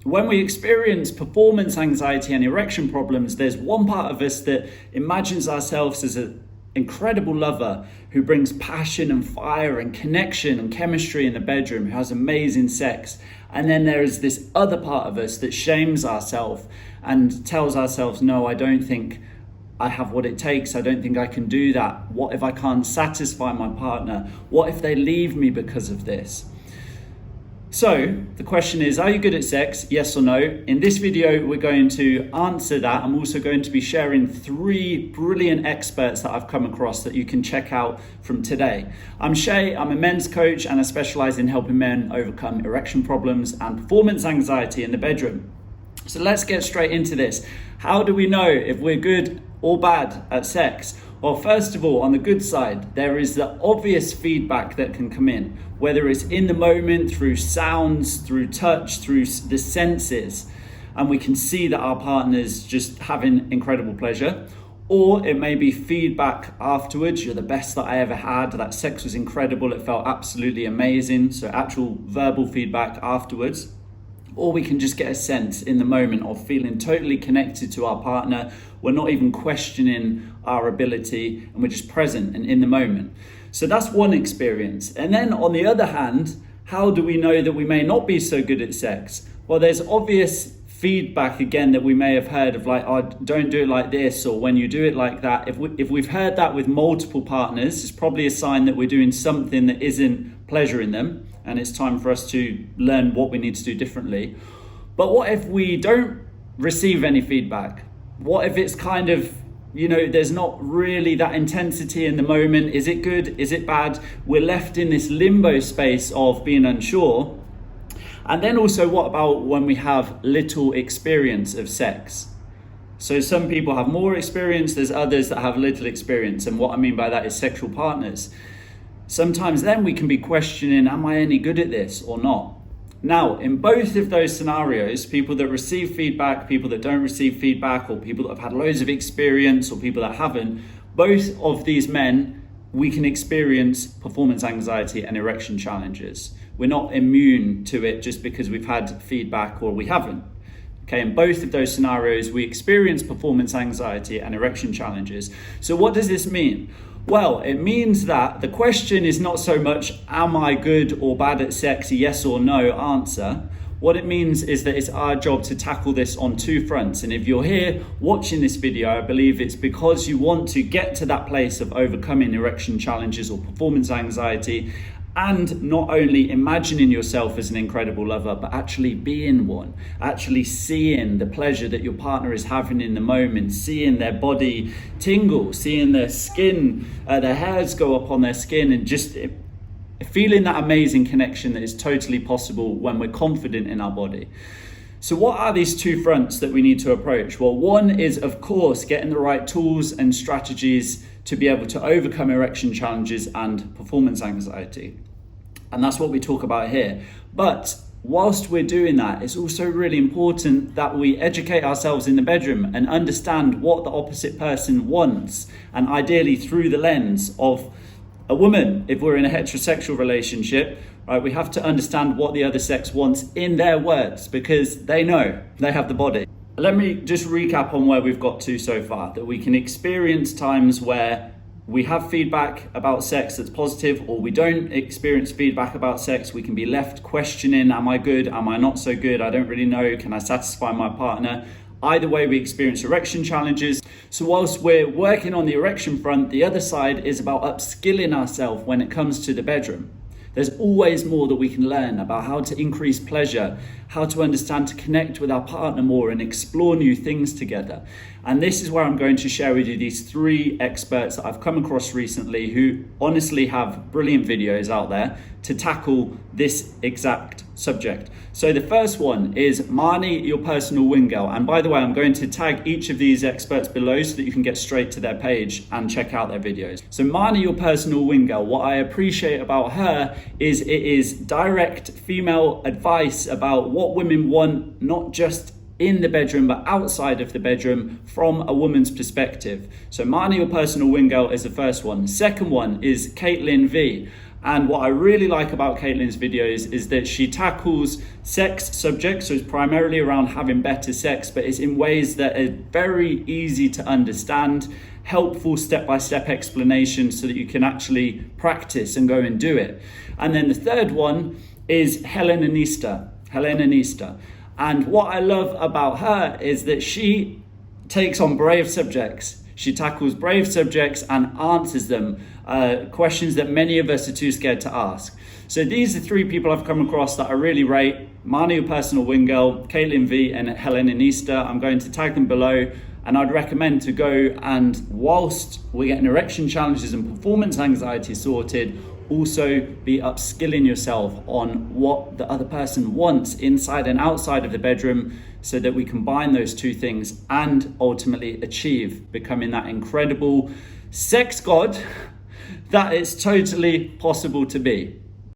when we experience performance anxiety and erection problems, there's one part of us that imagines ourselves as an incredible lover who brings passion and fire and connection and chemistry in the bedroom, who has amazing sex. And then there is this other part of us that shames ourselves and tells ourselves, no, I don't think I have what it takes. I don't think I can do that. What if I can't satisfy my partner? What if they leave me because of this? So the question is, are you good at sex? Yes or no? In this video, we're going to answer that. I'm also going to be sharing 3 brilliant experts that I've come across that you can check out from today. I'm Shay, I'm a men's coach, and I specialize in helping men overcome erection problems and performance anxiety in the bedroom. So let's get straight into this. How do we know if we're good or bad at sex? Well, first of all, on the good side, there is the obvious feedback that can come in, whether it's in the moment, through sounds, through touch, through the senses, and we can see that our partner's just having incredible pleasure. Or it may be feedback afterwards, you're the best that I ever had, that sex was incredible, it felt absolutely amazing, so actual verbal feedback afterwards. Or we can just get a sense in the moment of feeling totally connected to our partner. We're not even questioning our ability and we're just present and in the moment. So that's one experience. And then on the other hand, how do we know that we may not be so good at sex? Well, there's obvious feedback again that we may have heard of, like, oh, don't do it like this, or when you do it like that. If we've heard that with multiple partners, it's probably a sign that we're doing something that isn't pleasuring them. And it's time for us to learn what we need to do differently. But what if we don't receive any feedback? What if it's kind of, there's not really that intensity in the moment? Is it good? Is it bad? We're left in this limbo space of being unsure. And then also, what about when we have little experience of sex? So some people have more experience, there's others that have little experience. And what I mean by that is sexual partners. Sometimes then we can be questioning, am I any good at this or not? Now, in both of those scenarios, people that receive feedback, people that don't receive feedback, or people that have had loads of experience or people that haven't, both of these men, we can experience performance anxiety and erection challenges. We're not immune to it just because we've had feedback or we haven't. Okay, in both of those scenarios, we experience performance anxiety and erection challenges. So what does this mean? Well, it means that the question is not so much, am I good or bad at sex, yes or no answer. What it means is that it's our job to tackle this on 2 fronts. And if you're here watching this video, I believe it's because you want to get to that place of overcoming erection challenges or performance anxiety, and not only imagining yourself as an incredible lover, but actually being one, actually seeing the pleasure that your partner is having in the moment, seeing their body tingle, seeing their skin, their hairs go up on their skin, and just feeling that amazing connection that is totally possible when we're confident in our body. So what are these 2 fronts that we need to approach? Well, one is, of course, getting the right tools and strategies to be able to overcome erection challenges and performance anxiety. And that's what we talk about here. But whilst we're doing that, it's also really important that we educate ourselves in the bedroom and understand what the opposite person wants, and ideally through the lens of a woman. If we're in a heterosexual relationship, right, we have to understand what the other sex wants in their words, because they know, they have the body. Let me just recap on where we've got to so far, that we can experience times where we have feedback about sex that's positive, or we don't experience feedback about sex. We can be left questioning, am I good? Am I not so good? I don't really know. Can I satisfy my partner? Either way, we experience erection challenges. So whilst we're working on the erection front, the other side is about upskilling ourselves when it comes to the bedroom. There's always more that we can learn about how to increase pleasure, how to understand to connect with our partner more and explore new things together. And this is where I'm going to share with you these 3 experts that I've come across recently who honestly have brilliant videos out there to tackle this exact subject. So the first one is Marni, your personal wing girl. And by the way, I'm going to tag each of these experts below so that you can get straight to their page and check out their videos. So Marni, your personal wing girl, what I appreciate about her is it is direct female advice about what women want, not just in the bedroom but outside of the bedroom from a woman's perspective. So Marni, your personal wing girl, is the first one. Second one is Caitlin V. And what I really like about Caitlin's videos is that she tackles sex subjects, so it's primarily around having better sex, but it's in ways that are very easy to understand, helpful step-by-step explanations so that you can actually practice and go and do it. And then the third one is Helena Nista. And what I love about her is that she takes on brave subjects. She tackles brave subjects and answers them, questions that many of us are too scared to ask. So these are three people I've come across that I really rate: Marni, your personal wing girl, Caitlin V, and Helena Nista. I'm going to tag them below, and I'd recommend to go and, whilst we're getting erection challenges and performance anxiety sorted, also be upskilling yourself on what the other person wants inside and outside of the bedroom, so that we combine those two things and ultimately achieve becoming that incredible sex god that it's totally possible to be.